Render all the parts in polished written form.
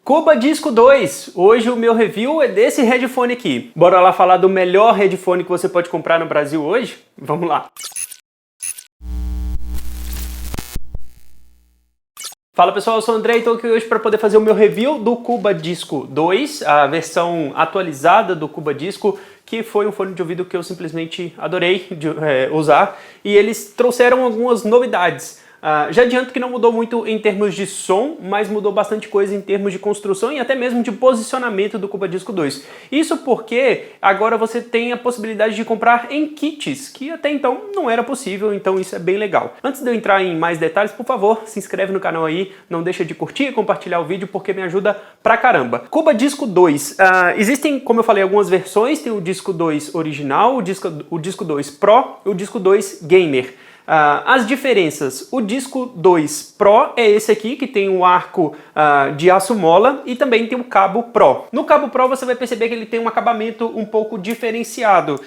Cuba Disco 2. Hoje o meu review é desse headphone aqui. Bora lá falar do melhor headphone que você pode comprar no Brasil hoje? Vamos lá. Fala pessoal, eu sou o André e estou aqui hoje para poder fazer o meu review do Cuba Disco 2, a versão atualizada do Cuba Disco, que foi um fone de ouvido que eu simplesmente adorei usar, e eles trouxeram algumas novidades. Já adianto que não mudou muito em termos de som, mas mudou bastante coisa em termos de construção e até mesmo de posicionamento do Cuba Disco 2. Isso porque agora você tem a possibilidade de comprar em kits, que até então não era possível, então isso é bem legal. Antes de eu entrar em mais detalhes, por favor, se inscreve no canal aí, não deixa de curtir e compartilhar o vídeo porque me ajuda pra caramba. Cuba Disco 2, existem, como eu falei, algumas versões, tem o Disco 2 original, o Disco 2 Pro e o Disco 2 Gamer. As diferenças, o Disco 2 Pro é esse aqui, que tem o arco de aço mola e também tem o cabo Pro. No cabo Pro você vai perceber que ele tem um acabamento um pouco diferenciado,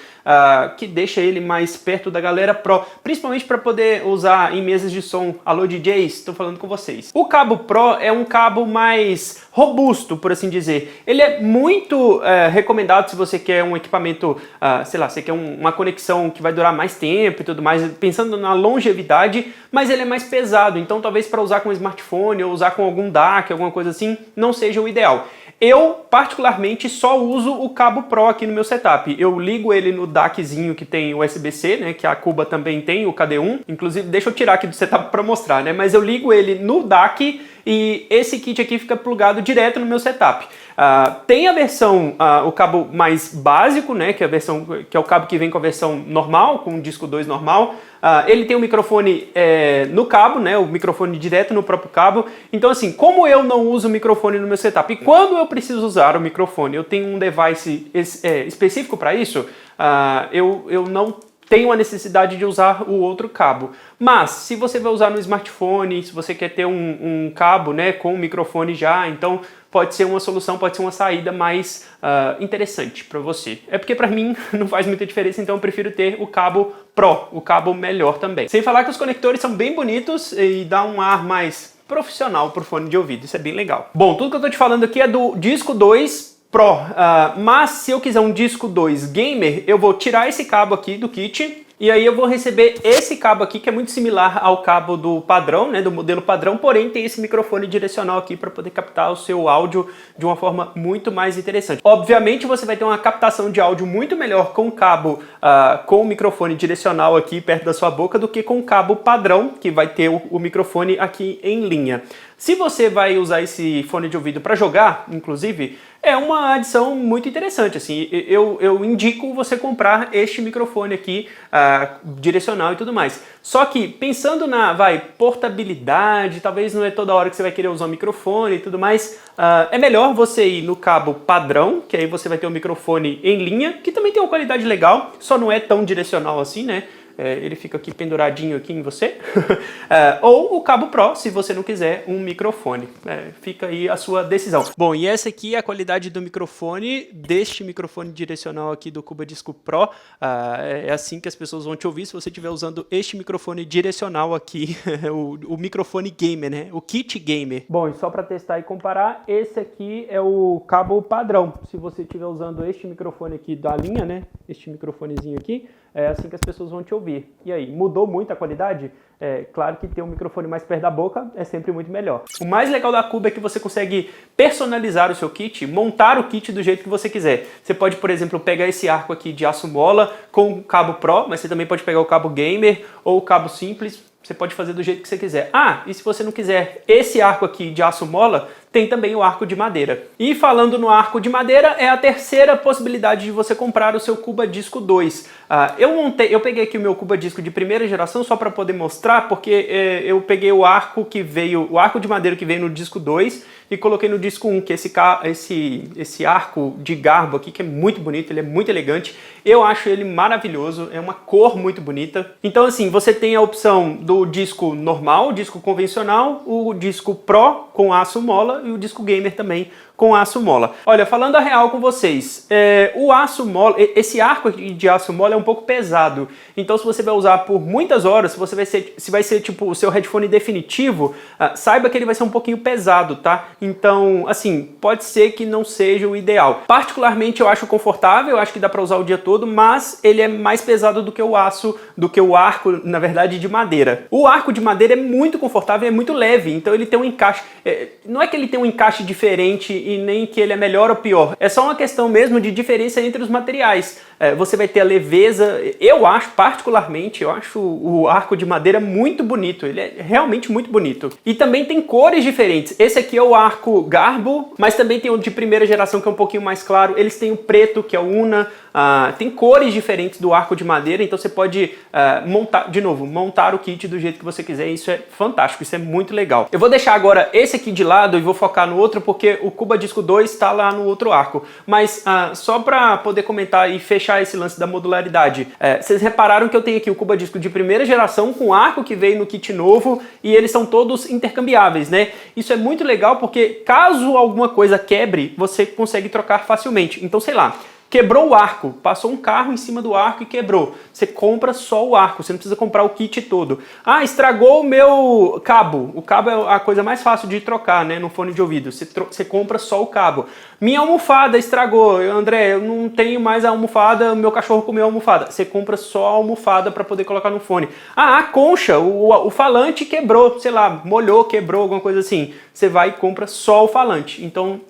que deixa ele mais perto da galera Pro, principalmente para poder usar em mesas de som. Alô DJs, estou falando com vocês. O cabo Pro é um cabo mais robusto, por assim dizer. Ele é muito recomendado se você quer um equipamento, sei lá, você quer uma conexão que vai durar mais tempo e tudo mais, pensando na longevidade, mas ele é mais pesado, então talvez para usar com smartphone ou usar com algum DAC, alguma coisa assim, não seja o ideal. Eu, particularmente, só uso o cabo Pro aqui no meu setup. Eu ligo ele no DACzinho que tem USB-C, né, que a Cuba também tem, o KD1. Inclusive, deixa eu tirar aqui do setup para mostrar, né, mas eu ligo ele no DAC e esse kit aqui fica plugado direto no meu setup. Tem a versão, o cabo mais básico, né, que é o cabo que vem com a versão normal, com o disco 2 normal. Ele tem o microfone no cabo, né, o microfone direto no próprio cabo. Então assim, como eu não uso o microfone no meu setup e quando eu preciso usar o microfone, eu tenho um device específico para isso, eu não tenho a necessidade de usar o outro cabo. Mas, se você vai usar no smartphone, se você quer ter um cabo, né, com o microfone já, então pode ser uma solução, pode ser uma saída mais interessante para você. É porque para mim não faz muita diferença, então eu prefiro ter o cabo Pro, o cabo melhor também. Sem falar que os conectores são bem bonitos e dá um ar mais profissional pro fone de ouvido, isso é bem legal. Bom, tudo que eu tô te falando aqui é do Disco 2 Pro, mas se eu quiser um Disco 2 Gamer, eu vou tirar esse cabo aqui do kit e aí eu vou receber esse cabo aqui que é muito similar ao cabo do padrão, né, do modelo padrão, porém tem esse microfone direcional aqui para poder captar o seu áudio de uma forma muito mais interessante. Obviamente você vai ter uma captação de áudio muito melhor com o cabo com o microfone direcional aqui perto da sua boca do que com o cabo padrão, que vai ter o microfone aqui em linha. Se você vai usar esse fone de ouvido para jogar, inclusive, é uma adição muito interessante, assim, eu indico você comprar este microfone aqui, direcional e tudo mais. Só que, pensando na, portabilidade, talvez não é toda hora que você vai querer usar o microfone e tudo mais, é melhor você ir no cabo padrão, que aí você vai ter o microfone em linha, que também tem uma qualidade legal, só não é tão direcional assim, né? Ele fica aqui penduradinho aqui em você, ou o cabo Pro, se você não quiser um microfone. Fica aí a sua decisão. Bom, e essa aqui é a qualidade do microfone, deste microfone direcional aqui do Cuba Disco Pro. É assim que as pessoas vão te ouvir se você estiver usando este microfone direcional aqui, o microfone gamer, né? O kit gamer. Bom, e só para testar e comparar, esse aqui é o cabo padrão. Se você estiver usando este microfone aqui da linha, né? Este microfonezinho aqui, é assim que as pessoas vão te ouvir. E aí, mudou muito a qualidade? Claro que ter um microfone mais perto da boca é sempre muito melhor. O mais legal da Cuba é que você consegue personalizar o seu kit, montar o kit do jeito que você quiser. Você pode, por exemplo, pegar esse arco aqui de aço mola com o cabo Pro, mas você também pode pegar o cabo Gamer ou o cabo simples. Você pode fazer do jeito que você quiser. E se você não quiser esse arco aqui de aço mola, tem também o arco de madeira. E falando no arco de madeira, é a terceira possibilidade de você comprar o seu Cuba Disco 2. Eu peguei aqui o meu Cuba Disco de primeira geração só para poder mostrar, porque eu peguei o arco de madeira que veio no Disco 2 e coloquei no Disco 1, que é esse arco de garbo aqui, que é muito bonito, ele é muito elegante. Eu acho ele maravilhoso, é uma cor muito bonita. Então assim, você tem a opção do disco normal, disco convencional, o disco Pro com aço mola mola e o disco gamer também com aço mola. Olha, falando a real com vocês, o aço mola, esse arco de aço mola é um pouco pesado, então se você vai usar por muitas horas, se vai ser tipo o seu headphone definitivo, saiba que ele vai ser um pouquinho pesado, tá? Então, assim, pode ser que não seja o ideal. Particularmente eu acho confortável, eu acho que dá para usar o dia todo, mas ele é mais pesado do que o aço, do que o arco, na verdade, de madeira. O arco de madeira é muito confortável, é muito leve, então ele tem um encaixe, não é que ele tem um encaixe diferente e nem que ele é melhor ou pior, é só uma questão mesmo de diferença entre os materiais. Você vai ter a leveza, eu acho, particularmente, eu acho o arco de madeira muito bonito, ele é realmente muito bonito. E também tem cores diferentes, esse aqui é o arco Garbo, mas também tem o de primeira geração que é um pouquinho mais claro, eles têm o preto que é o Una, tem cores diferentes do arco de madeira, então você pode montar o kit do jeito que você quiser, e isso é fantástico, isso é muito legal. Eu vou deixar agora esse aqui de lado e vou focar no outro, porque o Cuba Disco 2 está lá no outro arco, mas só para poder comentar e fechar esse lance da modularidade, vocês repararam que eu tenho aqui o Cuba Disco de primeira geração com arco que veio no kit novo, e eles são todos intercambiáveis, né? Isso é muito legal porque caso alguma coisa quebre, você consegue trocar facilmente. Então, sei lá, quebrou o arco, passou um carro em cima do arco e quebrou. Você compra só o arco, você não precisa comprar o kit todo. Ah, estragou o meu cabo. O cabo é a coisa mais fácil de trocar, né, no fone de ouvido. Você compra só o cabo. Minha almofada estragou. André, eu não tenho mais a almofada, meu cachorro comeu a almofada. Você compra só a almofada para poder colocar no fone. Ah, a concha, o falante quebrou, sei lá, molhou, quebrou, alguma coisa assim. Você vai e compra só o falante. Então,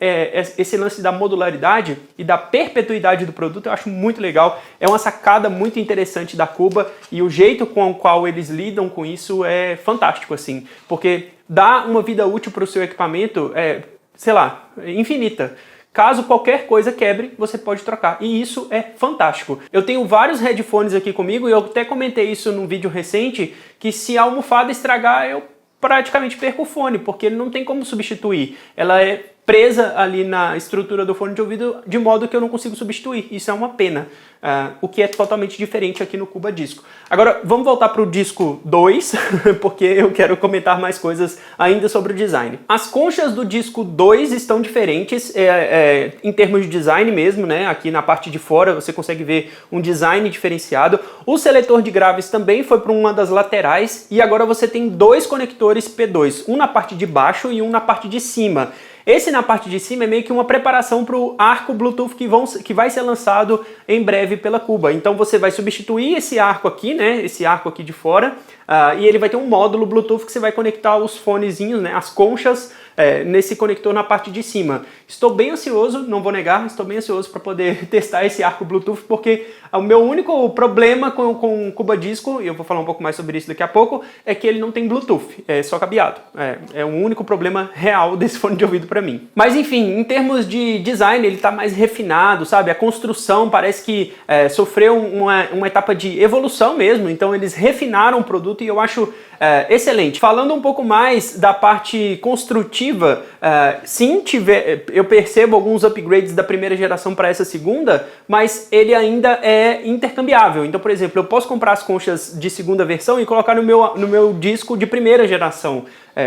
esse lance da modularidade e da perpetuidade do produto eu acho muito legal. É uma sacada muito interessante da Cuba e o jeito com o qual eles lidam com isso é fantástico, assim. Porque dá uma vida útil para o seu equipamento, sei lá, infinita. Caso qualquer coisa quebre, você pode trocar. E isso é fantástico. Eu tenho vários headphones aqui comigo e eu até comentei isso num vídeo recente, que se a almofada estragar, eu praticamente perco o fone, porque ele não tem como substituir. Ela é presa ali na estrutura do fone de ouvido de modo que eu não consigo substituir. Isso é uma pena, o que é totalmente diferente aqui no Cuba Disco. Agora, vamos voltar para o disco 2, porque eu quero comentar mais coisas ainda sobre o design. As conchas do disco 2 estão diferentes em termos de design mesmo, né? Aqui na parte de fora você consegue ver um design diferenciado. O seletor de graves também foi para uma das laterais e agora você tem dois conectores P2, um na parte de baixo e um na parte de cima. Esse na parte de cima é meio que uma preparação para o arco Bluetooth que vai ser lançado em breve pela Cuba. Então você vai substituir esse arco aqui, né? Esse arco aqui de fora, e ele vai ter um módulo Bluetooth que você vai conectar os fonezinhos, né? As conchas nesse conector na parte de cima. Estou bem ansioso, não vou negar, estou bem ansioso para poder testar esse arco Bluetooth, porque o meu único problema com o Cuba Disco, e eu vou falar um pouco mais sobre isso daqui a pouco, é que ele não tem Bluetooth, é só cabeado. É o único problema real desse fone de ouvido para mim. Mas enfim, em termos de design, ele está mais refinado, sabe? A construção parece que sofreu uma etapa de evolução mesmo, então eles refinaram o produto e eu acho excelente. Falando um pouco mais da parte construtiva, sim, eu percebo alguns upgrades da primeira geração para essa segunda, mas ele ainda é intercambiável. Então, por exemplo, eu posso comprar as conchas de segunda versão e colocar no meu disco de primeira geração.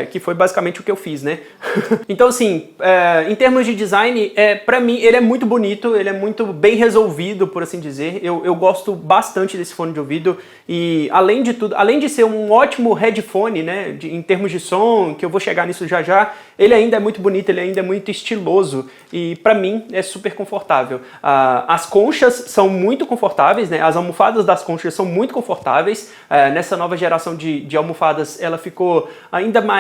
Que foi basicamente o que eu fiz, né? Então, assim, em termos de design, pra mim, ele é muito bonito, ele é muito bem resolvido, por assim dizer. Eu gosto bastante desse fone de ouvido e, além de tudo, além de ser um ótimo headphone, né, em termos de som, que eu vou chegar nisso já já, ele ainda é muito bonito, ele ainda é muito estiloso e, pra mim, é super confortável. As conchas são muito confortáveis, né? As almofadas das conchas são muito confortáveis. Nessa nova geração de almofadas, ela ficou ainda mais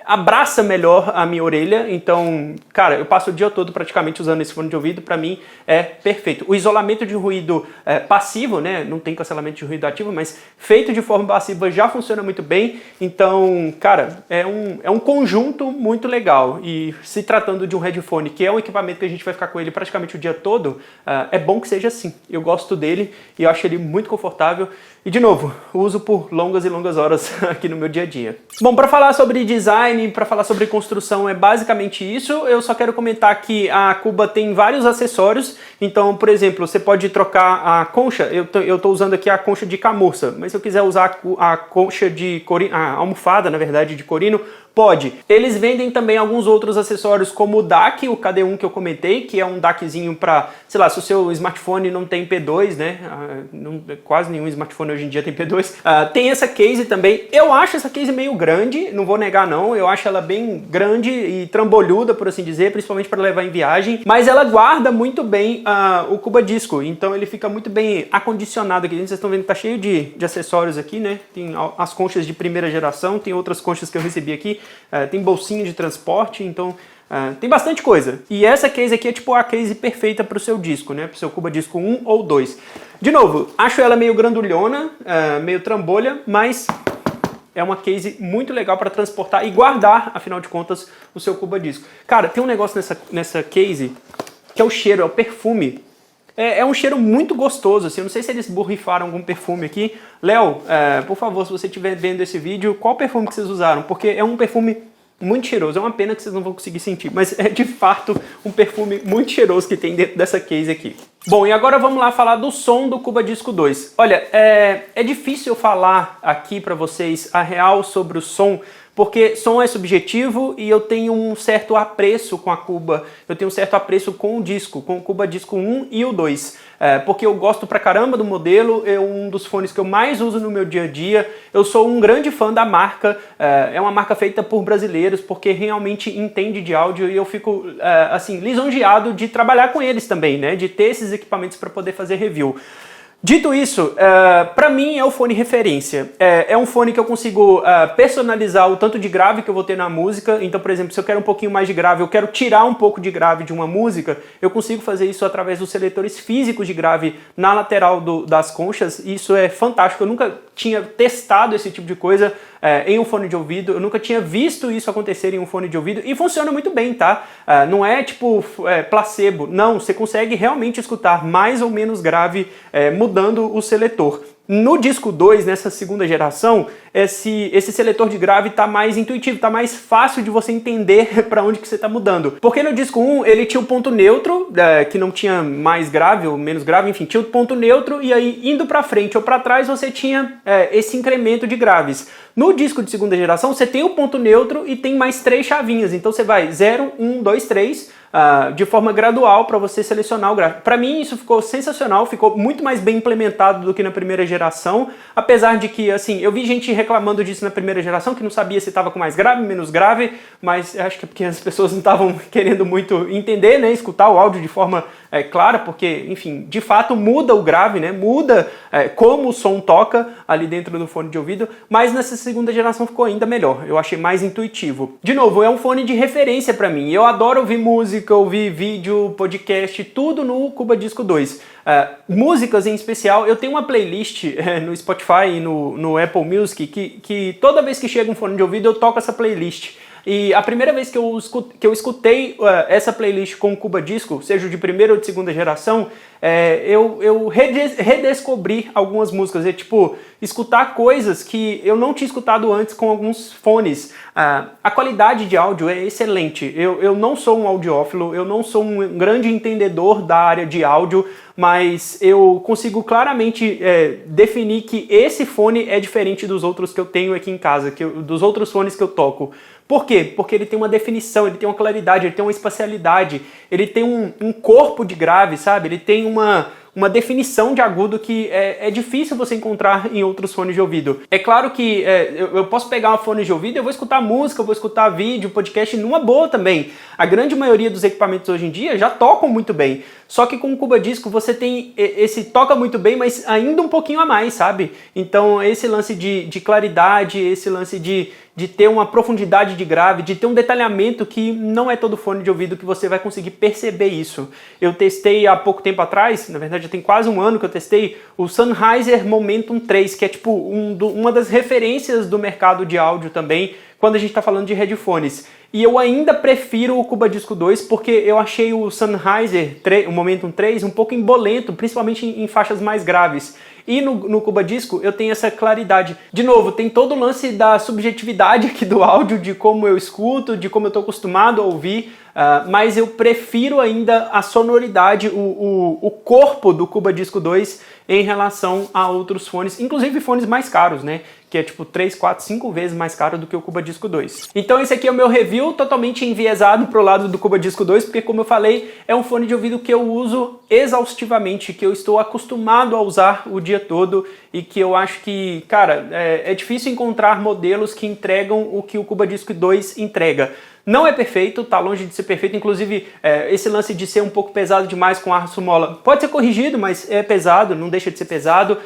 abraça melhor a minha orelha, então, cara, eu passo o dia todo praticamente usando esse fone de ouvido, pra mim é perfeito. O isolamento de ruído passivo, né, não tem cancelamento de ruído ativo, mas feito de forma passiva já funciona muito bem, então, cara, é um conjunto muito legal, e se tratando de um headphone, que é um equipamento que a gente vai ficar com ele praticamente o dia todo, é bom que seja assim. Eu gosto dele e eu acho ele muito confortável, e de novo, uso por longas e longas horas aqui no meu dia a dia. Bom, para falar sobre design, para falar sobre construção é basicamente isso. Eu só quero comentar que a Cuba tem vários acessórios. Então, por exemplo, você pode trocar a concha. Eu estou usando aqui a concha de camurça, mas se eu quiser usar a concha de corino, a almofada, na verdade, de corino, Pode. Eles vendem também alguns outros acessórios como o DAC, o KD1 que eu comentei, que é um DACzinho para, sei lá, se o seu smartphone não tem P2, né? Quase nenhum smartphone hoje em dia tem P2. Tem essa case também. Eu acho essa case meio grande, não vou negar não. Eu acho ela bem grande e trambolhuda, por assim dizer, principalmente para levar em viagem. Mas ela guarda muito bem o Cuba Disco, então ele fica muito bem acondicionado aqui. Vocês estão vendo que tá cheio de acessórios aqui, né? Tem as conchas de primeira geração, tem outras conchas que eu recebi aqui. Tem bolsinho de transporte, então tem bastante coisa. E essa case aqui é tipo a case perfeita para o seu disco, né? Para o seu Cuba Disco 1 ou 2. De novo, acho ela meio grandulhona, meio trambolha, mas é uma case muito legal para transportar e guardar, afinal de contas, o seu Cuba Disco. Cara, tem um negócio nessa case que é o cheiro, é o perfume. É um cheiro muito gostoso, assim. Eu não sei se eles borrifaram algum perfume aqui. Léo, por favor, se você estiver vendo esse vídeo, qual perfume que vocês usaram? Porque é um perfume muito cheiroso. É uma pena que vocês não vão conseguir sentir, mas é de fato um perfume muito cheiroso que tem dentro dessa case aqui. Bom, e agora vamos lá falar do som do Cuba Disco 2. Olha, é difícil eu falar aqui para vocês a real sobre o som, porque som é subjetivo e eu tenho um certo apreço com a Cuba, eu tenho um certo apreço com o disco, com o Cuba Disco 1 e o 2. Porque eu gosto pra caramba do modelo, é um dos fones que eu mais uso no meu dia a dia, eu sou um grande fã da marca, é uma marca feita por brasileiros, porque realmente entende de áudio e eu fico, assim, lisonjeado de trabalhar com eles também, né, de ter esses equipamentos para poder fazer review. Dito isso, para mim é o fone referência. É um fone que eu consigo personalizar o tanto de grave que eu vou ter na música. Então, por exemplo, se eu quero um pouquinho mais de grave, eu quero tirar um pouco de grave de uma música, eu consigo fazer isso através dos seletores físicos de grave na lateral das conchas. Isso é fantástico. Eu nunca tinha testado esse tipo de coisa em um fone de ouvido. Eu nunca tinha visto isso acontecer em um fone de ouvido e funciona muito bem, tá? Não é tipo placebo. Não, você consegue realmente escutar mais ou menos grave mudando o seletor. No disco 2, nessa segunda geração, esse seletor de grave está mais intuitivo, está mais fácil de você entender para onde que você está mudando. Porque no disco 1 ele tinha o ponto neutro, que não tinha mais grave ou menos grave, enfim, tinha o ponto neutro e aí indo para frente ou para trás você tinha esse incremento de graves. No disco de segunda geração você tem o ponto neutro e tem mais 3 chavinhas, então você vai 0, 1, 2, 3... de forma gradual para você selecionar o grave. Para mim isso ficou sensacional, ficou muito mais bem implementado do que na primeira geração, apesar de que, assim, eu vi gente reclamando disso na primeira geração, que não sabia se estava com mais grave, menos grave, mas acho que é porque as pessoas não estavam querendo muito entender, né, escutar o áudio de forma clara, porque, enfim, de fato muda o grave, né, muda como o som toca ali dentro do fone de ouvido, mas nessa segunda geração ficou ainda melhor, eu achei mais intuitivo. De novo, é um fone de referência para mim, eu adoro ouvir música, ouvir vídeo, podcast, tudo no Cuba Disco 2. Músicas em especial, eu tenho uma playlist no Spotify e no Apple Music que toda vez que chega um fone de ouvido eu toco essa playlist. E a primeira vez que eu escutei essa playlist com o Cuba Disco, seja de primeira ou de segunda geração, eu redescobri algumas músicas, tipo, escutar coisas que eu não tinha escutado antes com alguns fones. A qualidade de áudio é excelente, eu não sou um audiófilo, eu não sou um grande entendedor da área de áudio, mas eu consigo claramente definir que esse fone é diferente dos outros que eu tenho aqui em casa, dos outros fones que eu toco. Por quê? Porque ele tem uma definição, ele tem uma claridade, ele tem uma espacialidade, ele tem um corpo de grave, sabe? Ele tem uma definição de agudo que é difícil você encontrar em outros fones de ouvido. É claro que eu posso pegar um fone de ouvido e eu vou escutar música, eu vou escutar vídeo, podcast numa boa também. A grande maioria dos equipamentos hoje em dia já tocam muito bem. Só que com o Cuba Disco você tem esse toca muito bem, mas ainda um pouquinho a mais, sabe? Então esse lance de claridade, esse lance de ter uma profundidade de grave, de ter um detalhamento que não é todo fone de ouvido que você vai conseguir perceber isso. Eu testei há pouco tempo atrás, na verdade já tem quase um ano que eu testei, o Sennheiser Momentum 3, que é tipo uma das referências do mercado de áudio também, quando a gente está falando de headphones. E eu ainda prefiro o Cuba Disco 2 porque eu achei o Sennheiser o Momentum 3 um pouco embolento, principalmente em faixas mais graves. E no Cuba Disco eu tenho essa claridade. De novo, tem todo o lance da subjetividade aqui do áudio, de como eu escuto, de como eu estou acostumado a ouvir, mas eu prefiro ainda a sonoridade, o corpo do Cuba Disco 2 em relação a outros fones, inclusive fones mais caros, né? que é tipo 3, 4, 5 vezes mais caro do que o Cuba Disco 2. Então esse aqui é o meu review totalmente enviesado pro lado do Cuba Disco 2, porque como eu falei, é um fone de ouvido que eu uso exaustivamente, que eu estou acostumado a usar o dia todo e que eu acho que, cara, é difícil encontrar modelos que entregam o que o Cuba Disco 2 entrega. Não é perfeito, tá longe de ser perfeito, inclusive esse lance de ser um pouco pesado demais com aço mola pode ser corrigido, mas é pesado, não deixa de ser pesado.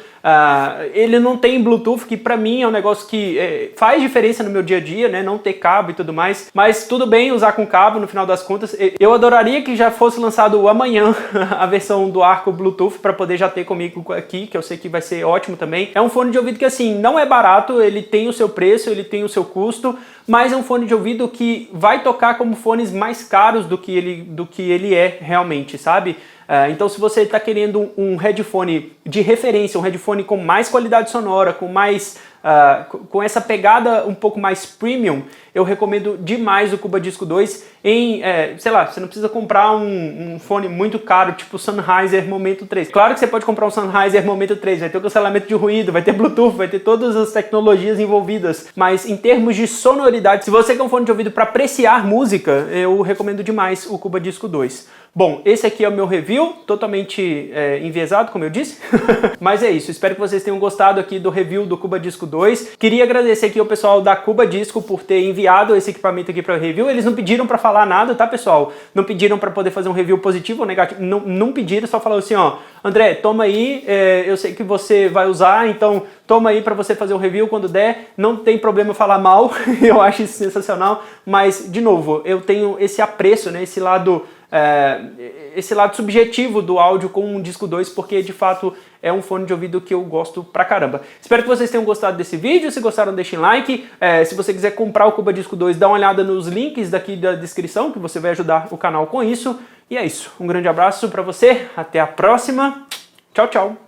Ele não tem Bluetooth, que pra mim é um negócio que faz diferença no meu dia a dia, né, não ter cabo e tudo mais, mas tudo bem usar com cabo no final das contas. Eu adoraria que já fosse lançado amanhã a versão do Arco Bluetooth para poder já ter comigo aqui, que eu sei que vai ser ótimo também. É um fone de ouvido que assim, não é barato, ele tem o seu preço, ele tem o seu custo, mas é um fone de ouvido que vai tocar como fones mais caros do que ele é realmente, sabe? Então se você está querendo um headphone de referência, um headphone com mais qualidade sonora, com essa pegada um pouco mais premium, eu recomendo demais o Cuba Disco 2 sei lá, você não precisa comprar um fone muito caro, tipo o Sennheiser Momento 3. Claro que você pode comprar um Sennheiser Momento 3, vai ter o cancelamento de ruído, vai ter Bluetooth, vai ter todas as tecnologias envolvidas, mas em termos de sonoridade, se você quer um fone de ouvido para apreciar música, eu recomendo demais o Cuba Disco 2. Bom, esse aqui é o meu review, totalmente enviesado, como eu disse, mas é isso, espero que vocês tenham gostado aqui do review do Cuba Disco 2. Queria agradecer aqui ao pessoal da Cuba Disco por ter enviado esse equipamento aqui para review. Eles não pediram para falar nada, tá, pessoal? Não pediram para poder fazer um review positivo ou negativo, não pediram, só falaram assim, ó, André, toma aí, eu sei que você vai usar, então toma aí para você fazer um review quando der, não tem problema eu falar mal, eu acho isso sensacional, mas, de novo, eu tenho esse apreço, né, esse lado subjetivo do áudio com um Disco 2, porque de fato é um fone de ouvido que eu gosto pra caramba. Espero que vocês tenham gostado desse vídeo, se gostaram deixem like, se você quiser comprar o Cuba Disco 2 dá uma olhada nos links daqui da descrição, que você vai ajudar o canal com isso, e é isso, um grande abraço pra você, até a próxima, tchau, tchau!